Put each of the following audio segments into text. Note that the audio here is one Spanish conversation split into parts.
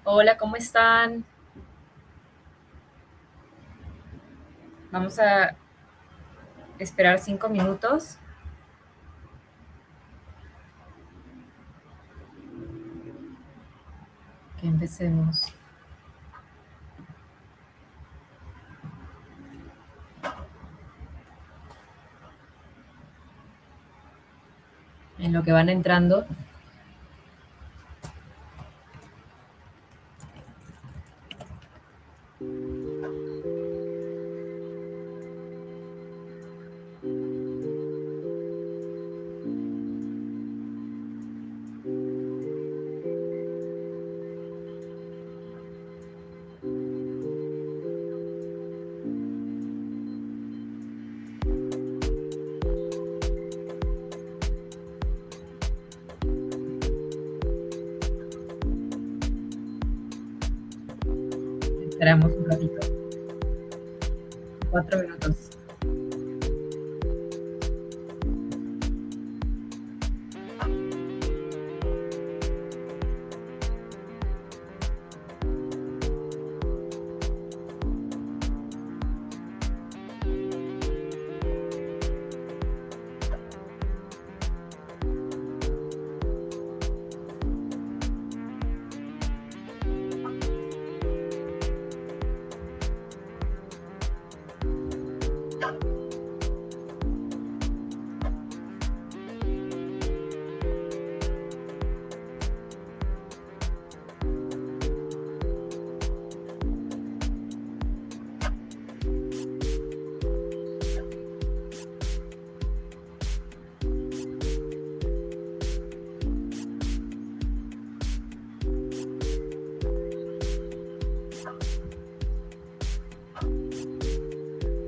Hola, ¿cómo están? Vamos a esperar 5 minutos que empecemos. En lo que van entrando. Esperamos un ratito. 4 minutos.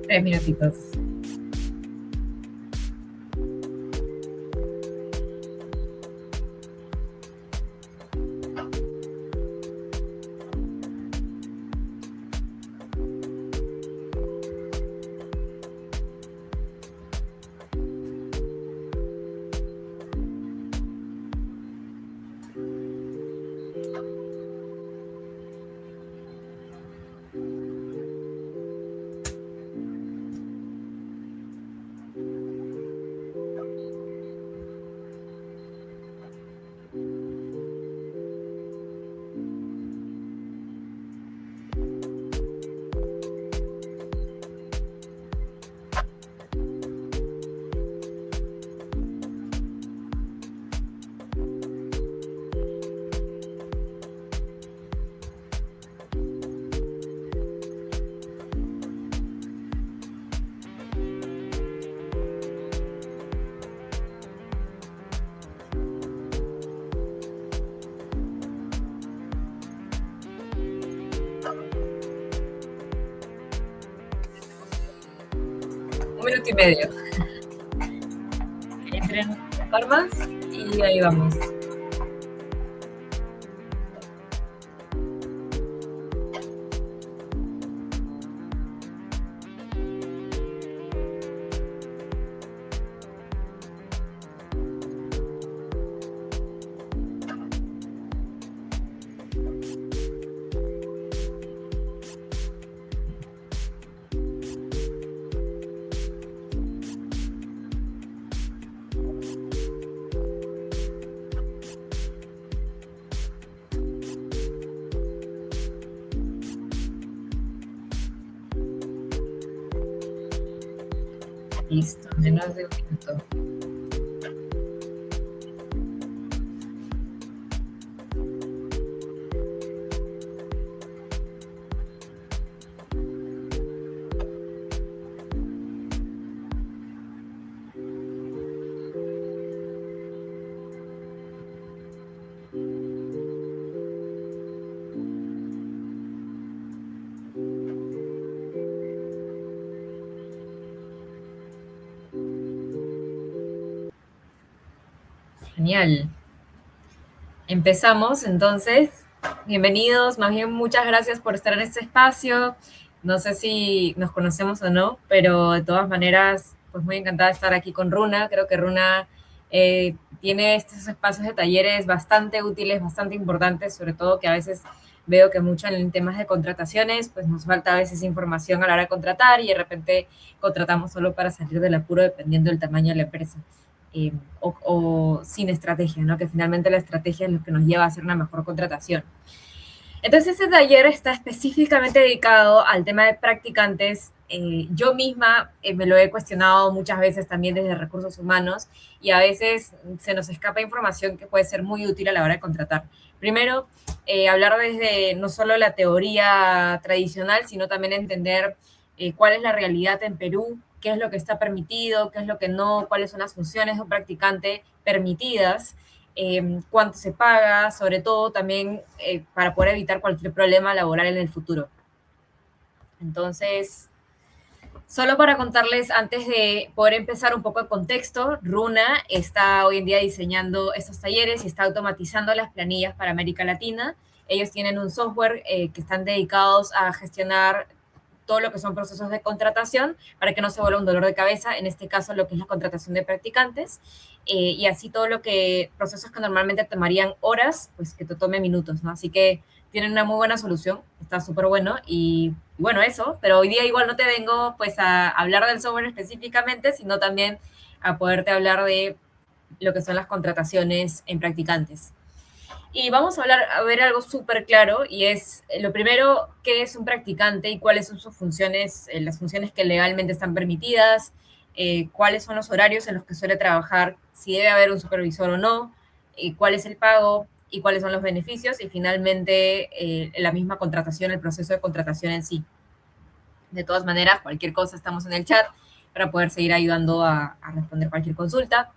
Tres minutitos. Un minuto y medio. Que entren las formas y ahí vamos. Listo, menos de un minuto. Genial. Empezamos entonces. Bienvenidos, más bien muchas gracias por estar en este espacio. No sé si nos conocemos o no, pero de todas maneras, pues muy encantada de estar aquí con Runa. Creo que Runa tiene estos espacios de talleres bastante útiles, bastante importantes, sobre todo que a veces veo que mucho en temas de contrataciones, pues nos falta a veces información a la hora de contratar y de repente contratamos solo para salir del apuro dependiendo del tamaño de la empresa. O sin estrategia, ¿no? Que finalmente la estrategia es lo que nos lleva a hacer una mejor contratación. Entonces, este taller está específicamente dedicado al tema de practicantes. Yo misma me lo he cuestionado muchas veces también desde recursos humanos y a veces se nos escapa información que puede ser muy útil a la hora de contratar. Primero, hablar desde no solo la teoría tradicional, sino también entender cuál es la realidad en Perú, qué es lo que está permitido, qué es lo que no, cuáles son las funciones de un practicante permitidas, cuánto se paga, sobre todo también para poder evitar cualquier problema laboral en el futuro. Entonces, solo para contarles, antes de poder empezar un poco de contexto, Runa está hoy en día diseñando estos talleres y está automatizando las planillas para América Latina. Ellos tienen un software que están dedicados a gestionar todo lo que son procesos de contratación para que no se vuelva un dolor de cabeza, en este caso lo que es la contratación de practicantes, y así todo lo que, procesos que normalmente tomarían horas, pues que te tome minutos, ¿no? Así que tienen una muy buena solución, está súper bueno y bueno, eso, pero hoy día igual no te vengo pues a hablar del software específicamente, sino también a poderte hablar de lo que son las contrataciones en practicantes. Y vamos a hablar, a ver algo súper claro, y es lo primero, qué es un practicante y cuáles son sus funciones, las funciones que legalmente están permitidas, cuáles son los horarios en los que suele trabajar, si debe haber un supervisor o no, cuál es el pago y cuáles son los beneficios, y finalmente la misma contratación, el proceso de contratación en sí. De todas maneras, cualquier cosa estamos en el chat para poder seguir ayudando a responder cualquier consulta.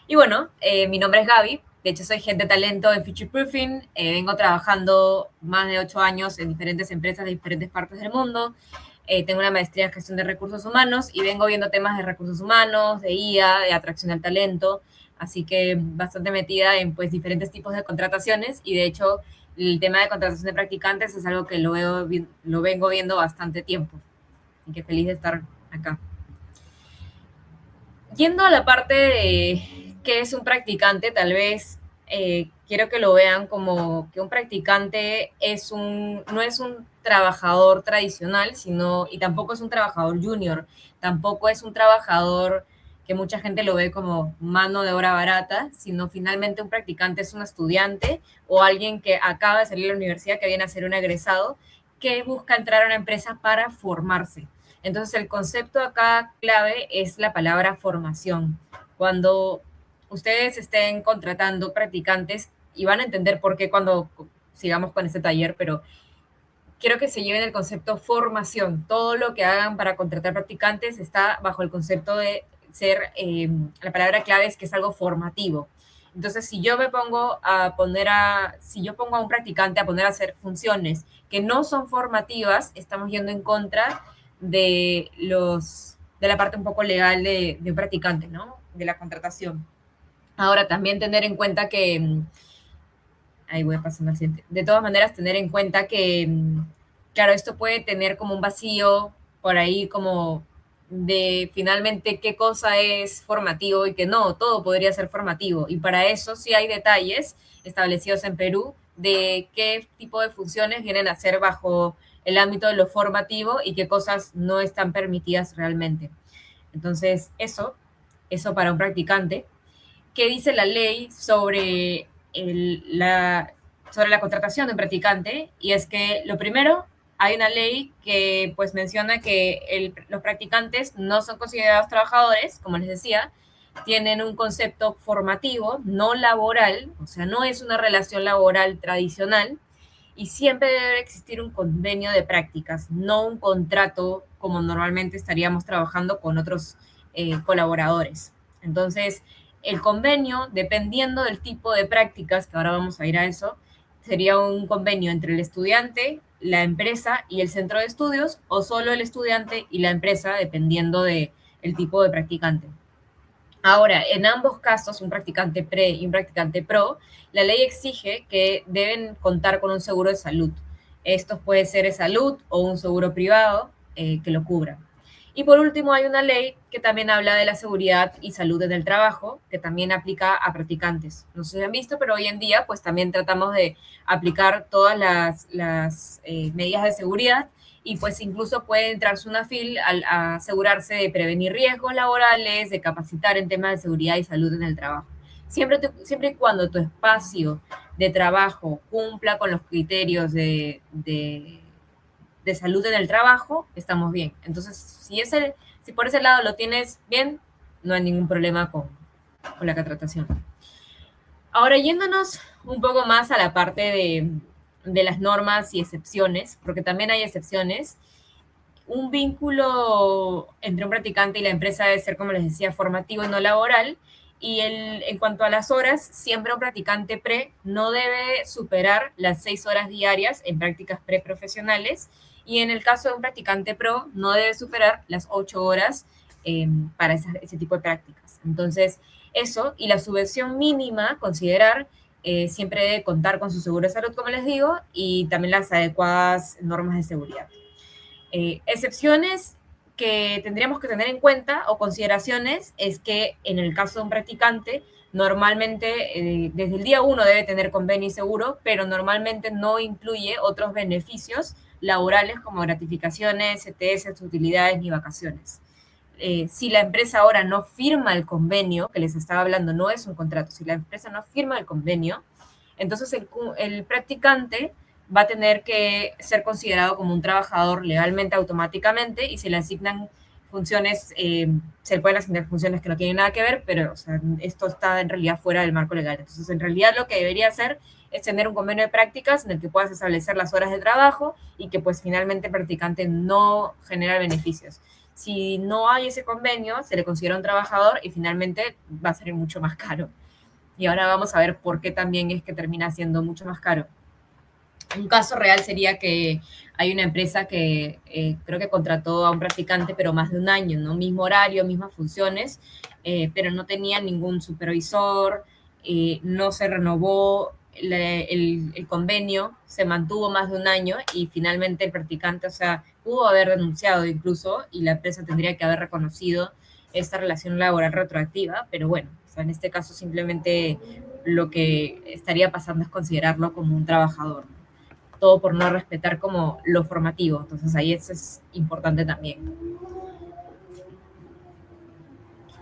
Y bueno, mi nombre es Gaby. De hecho, soy Head de Talento en Future Proofing. Vengo trabajando más de 8 años en diferentes empresas de diferentes partes del mundo. Tengo una maestría en gestión de recursos humanos y vengo viendo temas de recursos humanos, de IA, de atracción al talento. Así que bastante metida en pues diferentes tipos de contrataciones y de hecho el tema de contratación de practicantes es algo que lo vengo viendo bastante tiempo. Así que feliz de estar acá. Yendo a la parte de qué es un practicante, tal vez quiero que lo vean como que un practicante no es un trabajador tradicional, y tampoco es un trabajador junior, tampoco es un trabajador que mucha gente lo ve como mano de obra barata, sino finalmente un practicante es un estudiante o alguien que acaba de salir de la universidad, que viene a ser un egresado, que busca entrar a una empresa para formarse. Entonces, el concepto acá clave es la palabra formación. Cuando ustedes estén contratando practicantes, y van a entender por qué cuando sigamos con este taller, pero quiero que se lleven el concepto formación. Todo lo que hagan para contratar practicantes está bajo el concepto de ser, la palabra clave es que es algo formativo. Entonces, si yo pongo a un practicante a poner a hacer funciones que no son formativas, estamos yendo en contra de la parte un poco legal de un practicante, ¿no? De la contratación. Ahora, también tener en cuenta que, ahí voy pasando al siguiente, de todas maneras, tener en cuenta que, claro, esto puede tener como un vacío por ahí como de finalmente qué cosa es formativo y qué no, todo podría ser formativo. Y para eso sí hay detalles establecidos en Perú de qué tipo de funciones vienen a ser bajo el ámbito de lo formativo y qué cosas no están permitidas realmente. Entonces, eso para un practicante. ¿Qué dice la ley sobre sobre la contratación de un practicante? Y es que lo primero, hay una ley que pues menciona que los practicantes no son considerados trabajadores, como les decía, tienen un concepto formativo, no laboral, o sea, no es una relación laboral tradicional, y siempre debe existir un convenio de prácticas, no un contrato como normalmente estaríamos trabajando con otros colaboradores. Entonces, el convenio, dependiendo del tipo de prácticas, que ahora vamos a ir a eso, sería un convenio entre el estudiante, la empresa y el centro de estudios, o solo el estudiante y la empresa, dependiendo del tipo de practicante. Ahora, en ambos casos, un practicante pre y un practicante pro, la ley exige que deben contar con un seguro de salud. Esto puede ser de salud o un seguro privado que lo cubra. Y por último, hay una ley que también habla de la seguridad y salud en el trabajo, que también aplica a practicantes. No sé si han visto, pero hoy en día pues también tratamos de aplicar todas las medidas de seguridad y pues incluso puede entrar SUNAFIL a asegurarse de prevenir riesgos laborales, de capacitar en temas de seguridad y salud en el trabajo. Siempre y cuando tu espacio de trabajo cumpla con los criterios de salud en el trabajo, estamos bien. Entonces, si por ese lado lo tienes bien, no hay ningún problema con la contratación. Ahora, yéndonos un poco más a la parte de las normas y excepciones, porque también hay excepciones, un vínculo entre un practicante y la empresa debe ser, como les decía, formativo y no laboral. Y en cuanto a las horas, siempre un practicante pre no debe superar las 6 horas diarias en prácticas preprofesionales. Y en el caso de un practicante pro, no debe superar las 8 horas para ese tipo de prácticas. Entonces, eso y la subvención mínima, considerar, siempre debe contar con su seguro de salud, como les digo, y también las adecuadas normas de seguridad. Excepciones que tendríamos que tener en cuenta o consideraciones es que en el caso de un practicante, normalmente desde el día 1 debe tener convenio y seguro, pero normalmente no incluye otros beneficios laborales como gratificaciones, CTS, utilidades ni vacaciones. Si la empresa ahora no firma el convenio, que les estaba hablando, no es un contrato, si la empresa no firma el convenio, entonces el practicante va a tener que ser considerado como un trabajador legalmente automáticamente y se le asignan funciones, se le pueden asignar funciones que no tienen nada que ver, pero o sea, esto está en realidad fuera del marco legal. Entonces, en realidad lo que debería hacer es tener un convenio de prácticas en el que puedas establecer las horas de trabajo y que pues finalmente el practicante no genera beneficios. Si no hay ese convenio, se le considera un trabajador y finalmente va a ser mucho más caro. Y ahora vamos a ver por qué también es que termina siendo mucho más caro. Un caso real sería que hay una empresa que creo que contrató a un practicante, pero más de un año, ¿no? Mismo horario, mismas funciones, pero no tenía ningún supervisor, no se renovó el convenio, se mantuvo más de un año y finalmente el practicante, o sea, pudo haber denunciado incluso y la empresa tendría que haber reconocido esta relación laboral retroactiva, pero bueno, o sea, en este caso simplemente lo que estaría pasando es considerarlo como un trabajador, ¿no? Todo por no respetar como lo formativo. Entonces ahí eso es importante también.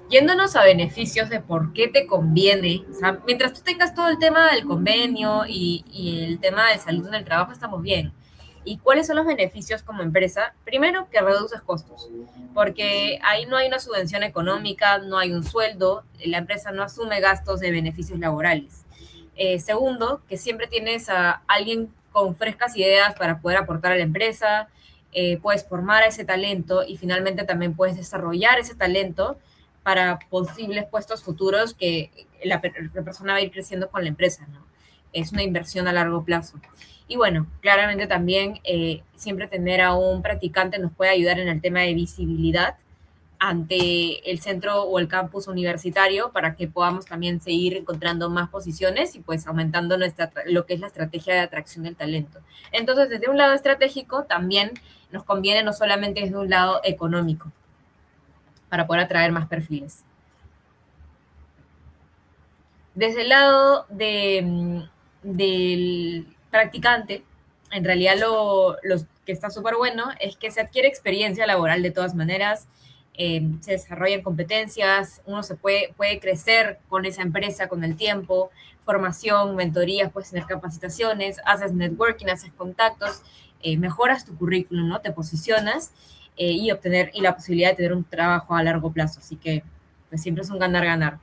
Yéndonos a beneficios de por qué te conviene, o sea, mientras tú tengas todo el tema del convenio y el tema de salud en el trabajo, estamos bien. ¿Y cuáles son los beneficios como empresa? Primero, que reduces costos, porque ahí no hay una subvención económica, no hay un sueldo, la empresa no asume gastos de beneficios laborales. Segundo, que siempre tienes a alguien con frescas ideas para poder aportar a la empresa, puedes formar a ese talento y finalmente también puedes desarrollar ese talento para posibles puestos futuros que la persona va a ir creciendo con la empresa, ¿no? Es una inversión a largo plazo. Y bueno, claramente también siempre tener a un practicante nos puede ayudar en el tema de visibilidad ante el centro o el campus universitario para que podamos también seguir encontrando más posiciones y pues aumentando lo que es la estrategia de atracción del talento. Entonces, desde un lado estratégico, también nos conviene no solamente desde un lado económico para poder atraer más perfiles. Desde el lado del practicante, en realidad lo que está súper bueno es que se adquiere experiencia laboral de todas maneras, se desarrollan competencias, uno puede crecer con esa empresa con el tiempo, formación, mentorías, puedes tener capacitaciones, haces networking, haces contactos, mejoras tu currículum, ¿no? Te posicionas y la posibilidad de tener un trabajo a largo plazo. Así que pues siempre es un ganar-ganar.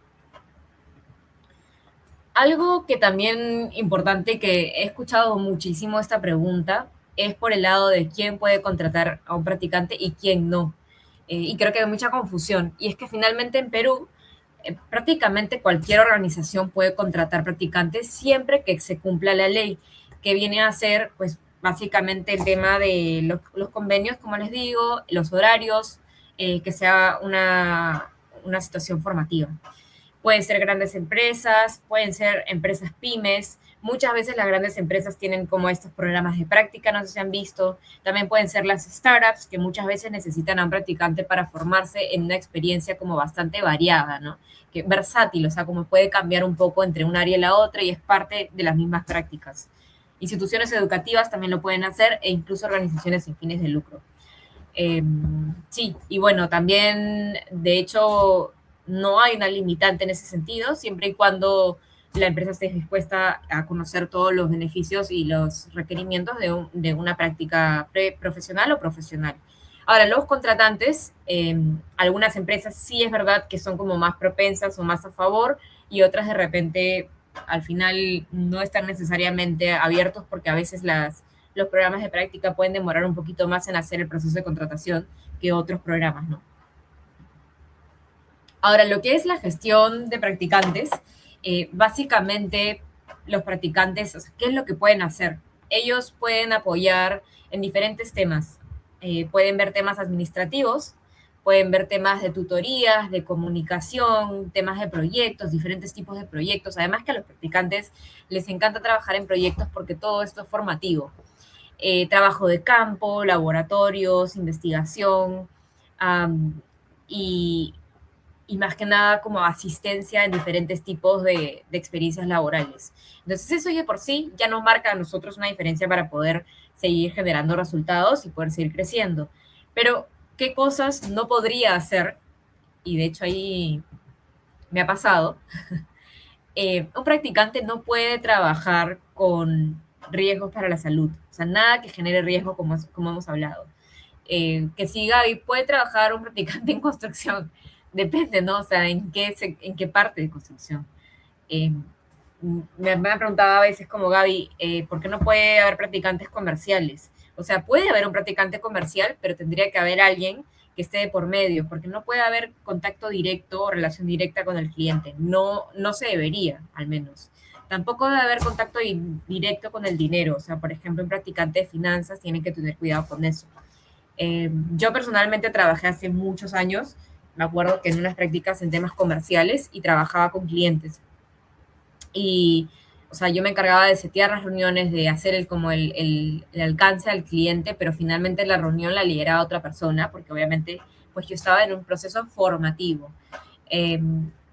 Algo que también importante, que he escuchado muchísimo esta pregunta, es por el lado de quién puede contratar a un practicante y quién no. Y creo que hay mucha confusión. Y es que finalmente en Perú prácticamente cualquier organización puede contratar practicantes siempre que se cumpla la ley, que viene a ser pues básicamente el tema de los convenios, como les digo, los horarios, que sea una situación formativa. Pueden ser grandes empresas, pueden ser empresas pymes. Muchas veces las grandes empresas tienen como estos programas de práctica, no sé si han visto. También pueden ser las startups, que muchas veces necesitan a un practicante para formarse en una experiencia como bastante variada, ¿no? Que versátil, o sea, como puede cambiar un poco entre un área y la otra y es parte de las mismas prácticas. Instituciones educativas también lo pueden hacer e incluso organizaciones sin fines de lucro. Sí, y bueno, también, de hecho, no hay una limitante en ese sentido, siempre y cuando la empresa esté dispuesta a conocer todos los beneficios y los requerimientos de una práctica profesional o profesional. Ahora, los contratantes, algunas empresas sí es verdad que son como más propensas o más a favor y otras de repente al final no están necesariamente abiertos porque a veces los programas de práctica pueden demorar un poquito más en hacer el proceso de contratación que otros programas, ¿no? Ahora, lo que es la gestión de practicantes, básicamente los practicantes, o sea, ¿qué es lo que pueden hacer? Ellos pueden apoyar en diferentes temas. Pueden ver temas administrativos, pueden ver temas de tutorías, de comunicación, temas de proyectos, diferentes tipos de proyectos. Además que a los practicantes les encanta trabajar en proyectos porque todo esto es formativo. Trabajo de campo, laboratorios, investigación um, y, y, más que nada como asistencia en diferentes tipos de experiencias laborales. Entonces eso ya por sí ya nos marca a nosotros una diferencia para poder seguir generando resultados y poder seguir creciendo. Pero, ¿qué cosas no podría hacer? Y de hecho ahí me ha pasado. Un practicante no puede trabajar con riesgos para la salud, o sea, nada que genere riesgo como hemos hablado. Que si Gaby puede trabajar un practicante en construcción, depende, ¿no? O sea, en qué parte de construcción. Eh, me han preguntado a veces como Gaby, ¿por qué no puede haber practicantes comerciales? O sea, puede haber un practicante comercial, pero tendría que haber alguien que esté de por medio, porque no puede haber contacto directo o relación directa con el cliente. No, no se debería, al menos. Tampoco debe haber contacto directo con el dinero. O sea, por ejemplo, un practicante de finanzas tiene que tener cuidado con eso. Yo personalmente trabajé hace muchos años, me acuerdo que en unas prácticas en temas comerciales y trabajaba con clientes. Y, o sea, yo me encargaba de setear las reuniones, de hacer como el alcance al cliente, pero finalmente la reunión la lideraba otra persona, porque obviamente pues yo estaba en un proceso formativo. Eh,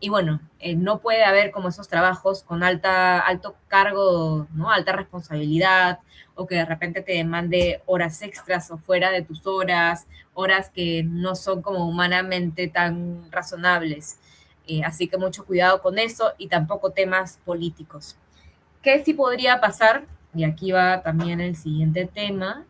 y bueno, no puede haber como esos trabajos con alto cargo, ¿no? Alta responsabilidad, o que de repente te demande horas extras o fuera de tus horas que no son como humanamente tan razonables. Así que mucho cuidado con eso y tampoco temas políticos. ¿Qué sí podría pasar? Y aquí va también el siguiente tema,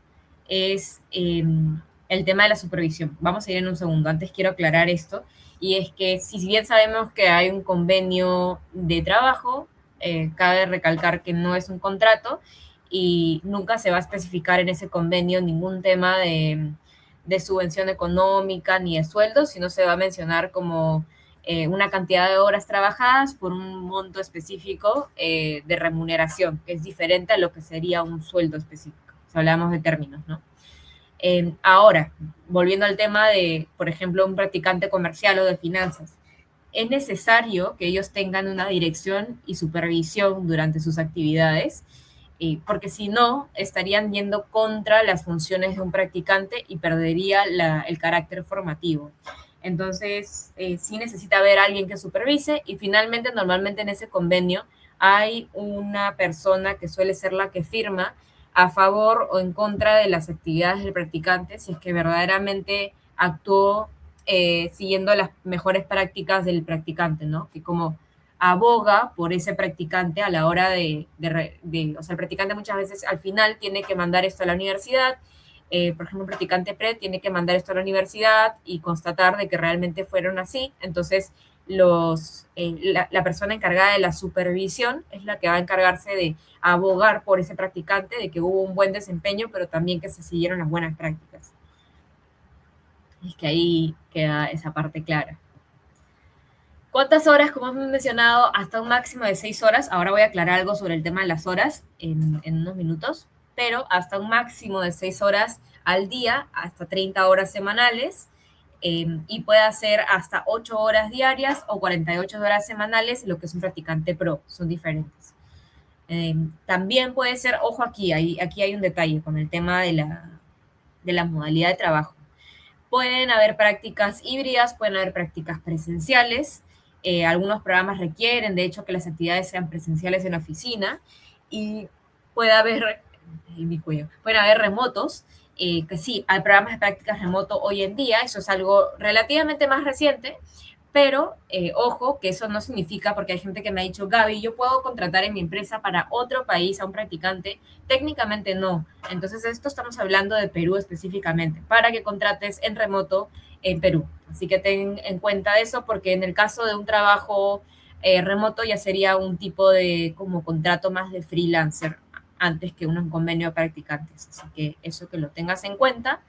es el tema de la supervisión. Vamos a ir en un segundo. Antes quiero aclarar esto. Y es que si bien sabemos que hay un convenio de trabajo, cabe recalcar que no es un contrato y nunca se va a especificar en ese convenio ningún tema de subvención económica ni de sueldos, sino se va a mencionar como una cantidad de horas trabajadas por un monto específico de remuneración, que es diferente a lo que sería un sueldo específico, si hablamos de términos, ¿no? Ahora, volviendo al tema de, por ejemplo, un practicante comercial o de finanzas, es necesario que ellos tengan una dirección y supervisión durante sus actividades, porque si no, estarían yendo contra las funciones de un practicante y perdería el carácter formativo. Entonces, sí necesita haber alguien que supervise y finalmente, normalmente en ese convenio hay una persona que suele ser la que firma a favor o en contra de las actividades del practicante si es que verdaderamente actuó siguiendo las mejores prácticas del practicante, ¿no? Que como aboga por ese practicante a la hora o sea, el practicante muchas veces al final tiene que mandar esto a la universidad, por ejemplo, un practicante PRE tiene que mandar esto a la universidad y constatar de que realmente fueron así, entonces la persona encargada de la supervisión es la que va a encargarse de abogar por ese practicante, de que hubo un buen desempeño, pero también que se siguieron las buenas prácticas. Es que ahí queda esa parte clara. ¿Cuántas horas? Como hemos mencionado, hasta un máximo de 6 horas. Ahora voy a aclarar algo sobre el tema de las horas en unos minutos, pero hasta un máximo de 6 horas al día, hasta 30 horas semanales. y puede hacer hasta 8 horas diarias o 48 horas semanales, lo que es un practicante pro, son diferentes. También puede ser, ojo aquí hay un detalle con el tema de la modalidad de trabajo. Pueden haber prácticas híbridas, pueden haber prácticas presenciales. Algunos programas requieren, de hecho, que las actividades sean presenciales en oficina y puede haber, pueden haber remotos, que sí, hay programas de prácticas remoto hoy en día, eso es algo relativamente más reciente, pero ojo, que eso no significa, porque hay gente que me ha dicho, Gaby, yo puedo contratar en mi empresa para otro país a un practicante. Técnicamente no. Entonces, esto estamos hablando de Perú específicamente, para que contrates en remoto en Perú. Así que ten en cuenta eso, porque en el caso de un trabajo remoto ya sería un tipo de como contrato más de freelancer antes que un convenio de practicantes. Así que eso que lo tengas en cuenta.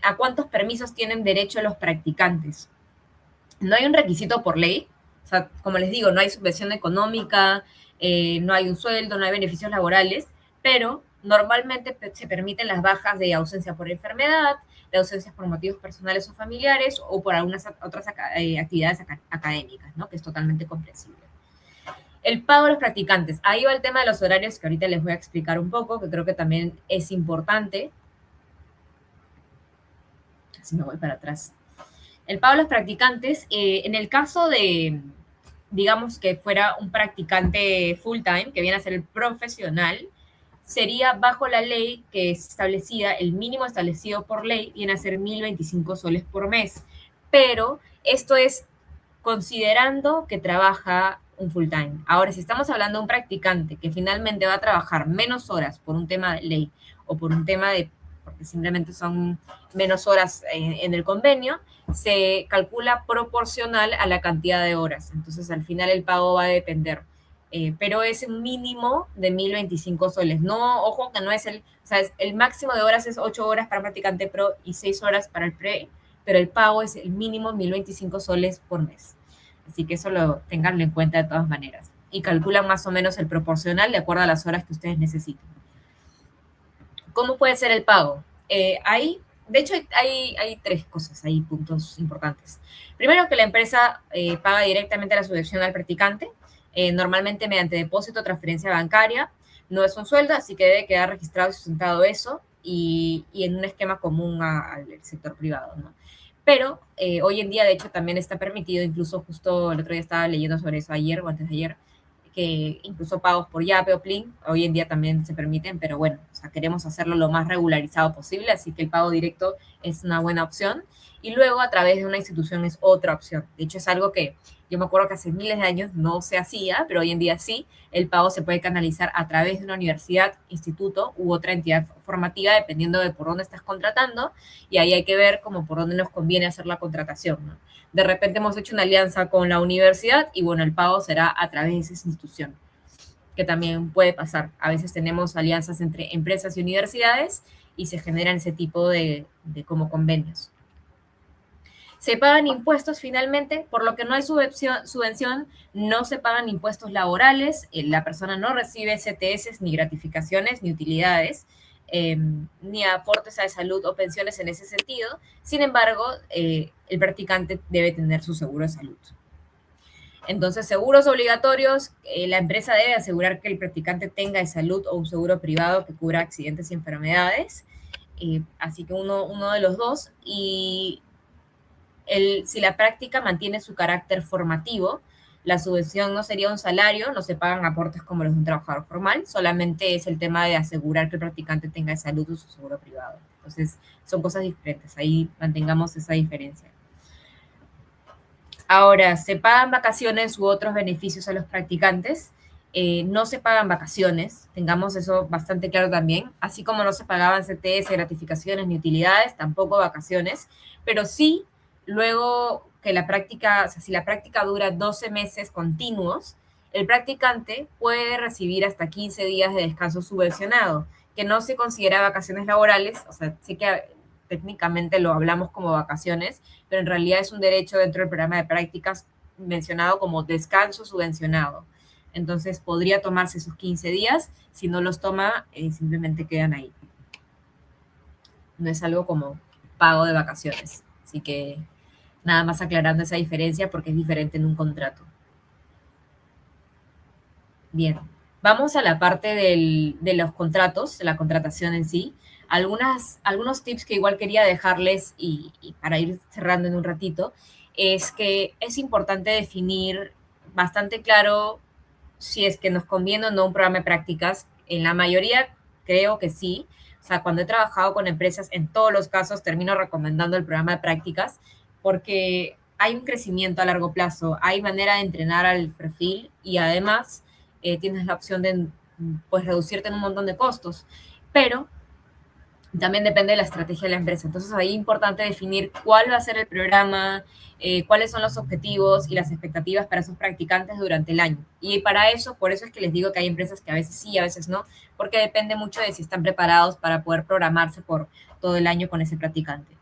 ¿A cuántos permisos tienen derecho los practicantes? No hay un requisito por ley, o sea, como les digo, no hay subvención económica, no hay un sueldo, no hay beneficios laborales, pero normalmente se permiten las bajas de ausencia por enfermedad, de ausencias por motivos personales o familiares o por algunas otras actividades académicas, ¿no? Que es totalmente comprensible. El pago de los practicantes. Ahí va el tema de los horarios que ahorita les voy a explicar un poco, que creo que también es importante. Así me voy para atrás. El pago de los practicantes, en el caso de, digamos que fuera un practicante full time, que viene a ser el profesional, sería bajo la ley que es establecida, el mínimo establecido por ley viene a ser 1.025 soles por mes. Pero esto es considerando que trabaja un full time. Ahora, si estamos hablando de un practicante que finalmente va a trabajar menos horas por un tema de ley o por un tema de, porque simplemente son menos horas en el convenio, se calcula proporcional a la cantidad de horas. Entonces, al final el pago va a depender. Pero es un mínimo de 1.025 soles. No, ojo, que no es el, o sea, el máximo de horas es 8 horas para un practicante pro y 6 horas para el pre, pero el pago es el mínimo 1.025 soles por mes. Así que eso lo tenganlo en cuenta de todas maneras. Y calculan más o menos el proporcional de acuerdo a las horas que ustedes necesiten. ¿Cómo puede ser el pago? De hecho, hay tres cosas, hay puntos importantes. Primero, que la empresa paga directamente la subvención al practicante, normalmente mediante depósito o transferencia bancaria. No es un sueldo, así que debe quedar registrado y sustentado eso y en un esquema común al sector privado, ¿no? Pero hoy en día, de hecho, también está permitido, incluso justo el otro día estaba leyendo sobre eso ayer o antes de ayer, que incluso pagos por Yape o Plin hoy en día también se permiten, pero bueno, o sea, queremos hacerlo lo más regularizado posible, así que el pago directo es una buena opción. Y luego a través de una institución es otra opción. De hecho, es algo que yo me acuerdo que hace miles de años no se hacía, pero hoy en día sí. El pago se puede canalizar a través de una universidad, instituto u otra entidad formativa, dependiendo de por dónde estás contratando. Y ahí hay que ver como por dónde nos conviene hacer la contratación, ¿no? De repente hemos hecho una alianza con la universidad y bueno, el pago será a través de esa institución, que también puede pasar. A veces tenemos alianzas entre empresas y universidades y se generan ese tipo de como convenios. Se pagan impuestos finalmente, por lo que no hay subvención, no se pagan impuestos laborales, la persona no recibe CTS, ni gratificaciones, ni utilidades, ni aportes a salud o pensiones en ese sentido. Sin embargo, el practicante debe tener su seguro de salud. Entonces, seguros obligatorios, la empresa debe asegurar que el practicante tenga de salud o un seguro privado que cubra accidentes y enfermedades. Así que uno de los dos. Y si la práctica mantiene su carácter formativo, la subvención no sería un salario, no se pagan aportes como los de un trabajador formal, solamente es el tema de asegurar que el practicante tenga de salud o su seguro privado. Entonces, son cosas diferentes, ahí mantengamos esa diferencia. Ahora, ¿se pagan vacaciones u otros beneficios a los practicantes? No se pagan vacaciones, tengamos eso bastante claro también, así como no se pagaban CTS, gratificaciones ni utilidades, tampoco vacaciones, pero sí, luego que la práctica, o sea, si la práctica dura 12 meses continuos, el practicante puede recibir hasta 15 días de descanso subvencionado, que no se considera vacaciones laborales, o sea, sí que técnicamente lo hablamos como vacaciones, pero en realidad es un derecho dentro del programa de prácticas mencionado como descanso subvencionado. Entonces podría tomarse esos 15 días, si no los toma, simplemente quedan ahí. No es algo como pago de vacaciones, Así que nada más aclarando esa diferencia porque es diferente en un contrato. Bien, vamos a la parte de los contratos, de la contratación en sí. Algunos tips que igual quería dejarles y para ir cerrando en un ratito, es que es importante definir bastante claro si es que nos conviene o no un programa de prácticas. En la mayoría creo que sí. O sea, cuando he trabajado con empresas, en todos los casos termino recomendando el programa de prácticas porque hay un crecimiento a largo plazo, hay manera de entrenar al perfil y además tienes la opción de pues reducirte en un montón de costos. Pero también depende de la estrategia de la empresa. Entonces ahí es importante definir cuál va a ser el programa, cuáles son los objetivos y las expectativas para esos practicantes durante el año. Y para eso, por eso es que les digo que hay empresas que a veces sí, a veces no, porque depende mucho de si están preparados para poder programarse por todo el año con ese practicante.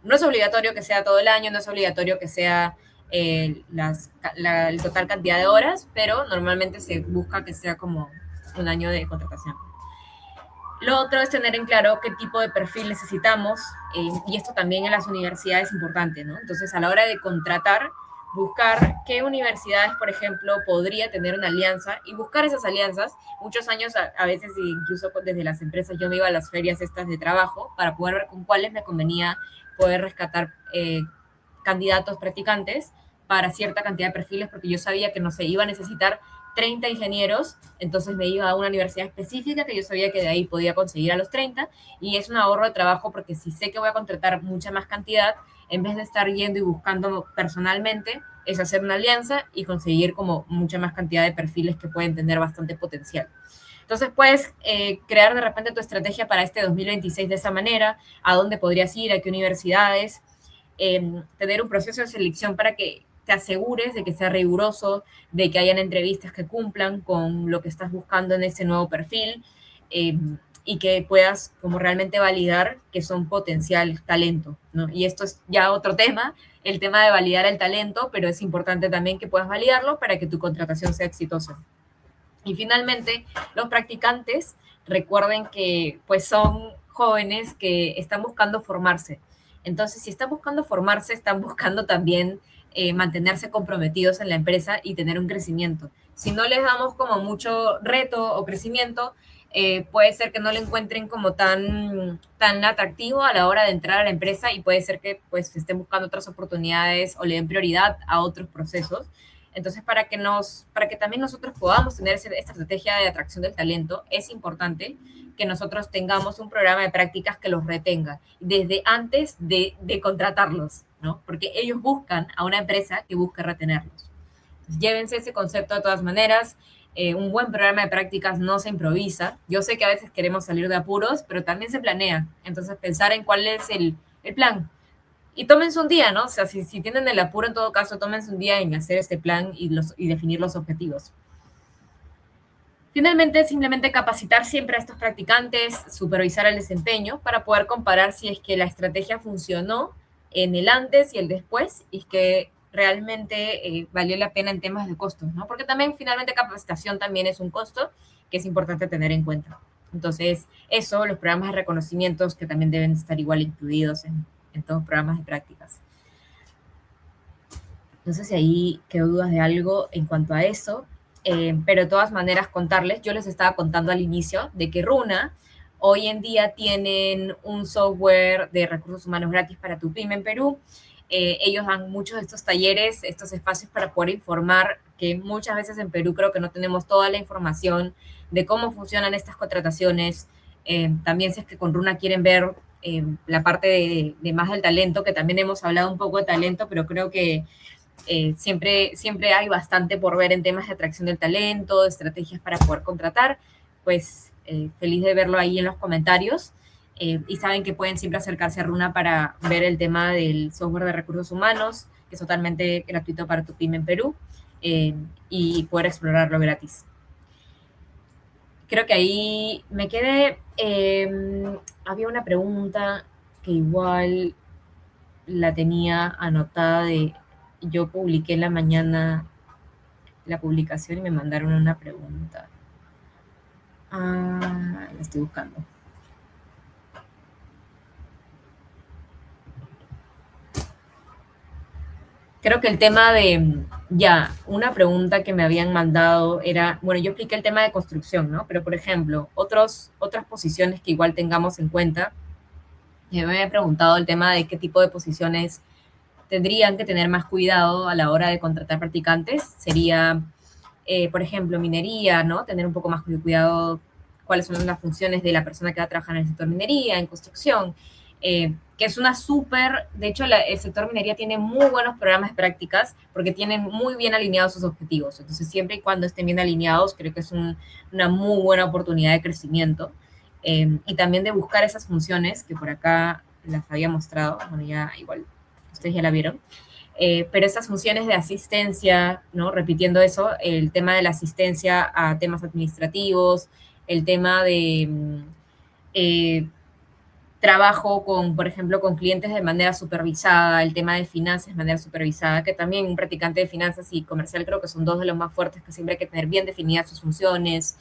No es obligatorio que sea todo el año, no es obligatorio que sea el total cantidad de horas, pero normalmente se busca que sea como un año de contratación. Lo otro es tener en claro qué tipo de perfil necesitamos, y esto también en las universidades es importante, ¿no? Entonces, a la hora de contratar, buscar qué universidades, por ejemplo, podría tener una alianza y buscar esas alianzas. Muchos años, a veces, incluso desde las empresas, yo me iba a las ferias estas de trabajo para poder ver con cuáles me convenía poder rescatar candidatos practicantes para cierta cantidad de perfiles, porque yo sabía que no se iba a necesitar 30 ingenieros, entonces me iba a una universidad específica que yo sabía que de ahí podía conseguir a los 30 y es un ahorro de trabajo porque si sé que voy a contratar mucha más cantidad, en vez de estar yendo y buscando personalmente, es hacer una alianza y conseguir como mucha más cantidad de perfiles que pueden tener bastante potencial. Entonces puedes crear de repente tu estrategia para este 2026 de esa manera, a dónde podrías ir, a qué universidades, tener un proceso de selección para que te asegures de que sea riguroso, de que hayan entrevistas que cumplan con lo que estás buscando en ese nuevo perfil, eh, y que puedas como realmente validar que son potencial talento, ¿no? Y esto es ya otro tema, el tema de validar el talento, pero es importante también que puedas validarlo para que tu contratación sea exitosa. Y finalmente, los practicantes, recuerden que pues son jóvenes que están buscando formarse. Entonces, si están buscando formarse, están buscando también mantenerse comprometidos en la empresa y tener un crecimiento. Si no les damos como mucho reto o crecimiento, puede ser que no lo encuentren como tan atractivo a la hora de entrar a la empresa y puede ser que pues estén buscando otras oportunidades o le den prioridad a otros procesos. Entonces, para que también nosotros podamos tener esta estrategia de atracción del talento, es importante que nosotros tengamos un programa de prácticas que los retenga desde antes de contratarlos, ¿no? Porque ellos buscan a una empresa que busque retenerlos. Entonces, llévense ese concepto de todas maneras. Un buen programa de prácticas no se improvisa. Yo sé que a veces queremos salir de apuros, pero también se planea. Entonces, pensar en cuál es el plan. Y tómense un día, ¿no? O sea, si tienen el apuro, en todo caso, tómense un día en hacer este plan y definir los objetivos. Finalmente, simplemente capacitar siempre a estos practicantes, supervisar el desempeño para poder comparar si es que la estrategia funcionó en el antes y el después y es que realmente valió la pena en temas de costos, ¿no? Porque también finalmente capacitación también es un costo que es importante tener en cuenta. Entonces, eso, los programas de reconocimientos que también deben estar igual incluidos en todos los programas de prácticas. No sé si ahí quedó dudas de algo en cuanto a eso, pero de todas maneras contarles, yo les estaba contando al inicio de que Runa hoy en día tienen un software de recursos humanos gratis para tu pyme en Perú. Ellos dan muchos de estos talleres, estos espacios para poder informar, que muchas veces en Perú creo que no tenemos toda la información de cómo funcionan estas contrataciones. También si es que con Runa quieren ver la parte de más del talento, que también hemos hablado un poco de talento, pero creo que siempre hay bastante por ver en temas de atracción del talento, de estrategias para poder contratar. Pues feliz de verlo ahí en los comentarios. Y saben que pueden siempre acercarse a Runa para ver el tema del software de recursos humanos, que es totalmente gratuito para tu pyme en Perú, y poder explorarlo gratis. Creo que ahí me quedé. Había una pregunta que igual la tenía anotada de yo publiqué en la mañana la publicación y me mandaron una pregunta. Ah, la estoy buscando. Creo que el tema de, ya, una pregunta que me habían mandado era, bueno, yo expliqué el tema de construcción, ¿no? Pero, por ejemplo, otras posiciones que igual tengamos en cuenta, me habían preguntado el tema de qué tipo de posiciones tendrían que tener más cuidado a la hora de contratar practicantes. Sería, por ejemplo, minería, ¿no? Tener un poco más de cuidado cuáles son las funciones de la persona que va a trabajar en el sector minería, en construcción, que es una súper, de hecho el sector minería tiene muy buenos programas de prácticas porque tienen muy bien alineados sus objetivos. Entonces, siempre y cuando estén bien alineados, creo que es una muy buena oportunidad de crecimiento y también de buscar esas funciones que por acá las había mostrado, bueno, ya igual ustedes ya la vieron, pero esas funciones de asistencia, ¿no? Repitiendo eso, el tema de la asistencia a temas administrativos, el tema de eh, trabajo con, por ejemplo, con clientes de manera supervisada, el tema de finanzas de manera supervisada, que también un practicante de finanzas y comercial creo que son dos de los más fuertes, que siempre hay que tener bien definidas sus funciones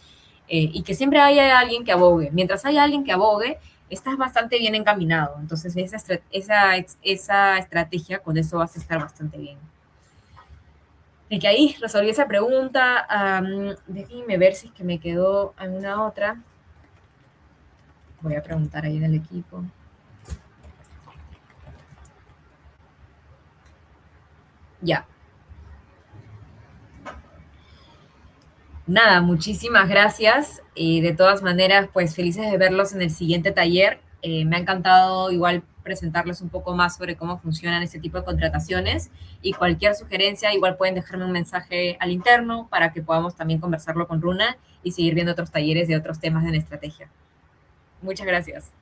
y que siempre haya alguien que abogue. Mientras haya alguien que abogue, estás bastante bien encaminado. Entonces, esa estrategia, con eso vas a estar bastante bien. Y que ahí resolví esa pregunta. Déjenme ver si es que me quedó alguna otra. Voy a preguntar ahí en el equipo. Ya. Nada, muchísimas gracias. De todas maneras, pues felices de verlos en el siguiente taller. Me ha encantado igual presentarles un poco más sobre cómo funcionan este tipo de contrataciones y cualquier sugerencia igual pueden dejarme un mensaje al interno para que podamos también conversarlo con Runa y seguir viendo otros talleres de otros temas de la estrategia. Muchas gracias.